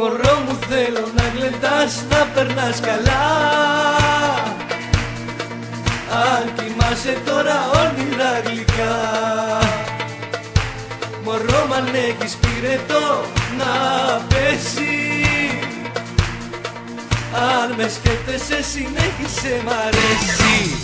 Μωρό μου θέλω να γλεντάς, να περνάς καλά. Αν κοιμάσαι τώρα όνειρα γλυκά. Μωρό μ' αν έχεις πυρετό να πέσει. Αν με σκέφτεσαι συνέχισε μ' αρέσει.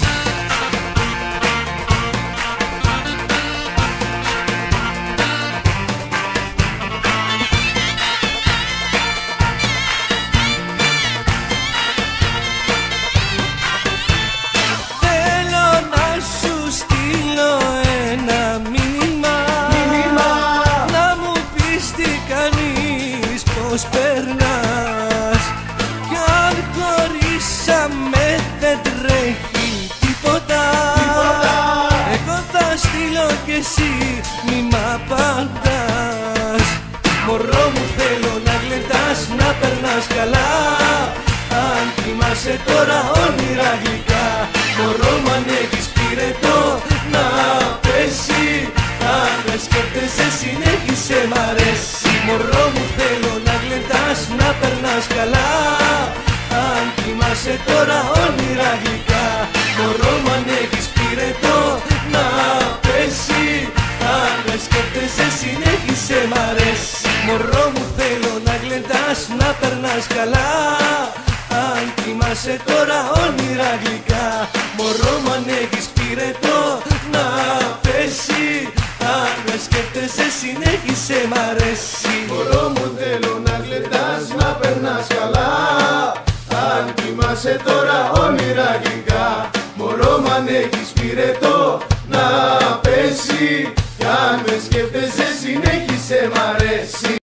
Πώς περνάς κι αν χωρίσαμε δεν τρέχει τίποτα. Εγώ θα στείλω κι εσύ μη μ' απαντάς. Μωρό μου θέλω να γλεντάς, να περνάς καλά. Αν κοιμάσαι τώρα όνειρα γλυκά. Μωρό μου αν έχεις πυρετό να πέσει. Αν με σκέφτεσαι συνέχισε μ' αρέσει. Μωρό μου θέλω να γλεντάς, να περνάς καλά. Αν κοιμάσαι τώρα όνειρα γλυκά. Μωρό μου αν έχεις πυρετό να πέσει. Αν με σκέφτεσαι συνέχισε μ' αρέσει. Μωρό μου θέλω να γλεντάς, να περνάς καλά. Αν κοιμάσαι τώρα όνειρα γλυκά. Μωρό μου αν έχεις πυρετό να πέσει. Αν με σκέφτεσαι συνέχισε μ' αρέσει. Μωρό μου θέλω να γλεντάς, να περνάς καλά. Αν κοιμάσαι τώρα όνειρα γλυκά. Μωρό μου αν έχεις πυρετό να πέσει. Κι αν με σκέφτεσαι συνέχισε μ' αρέσει.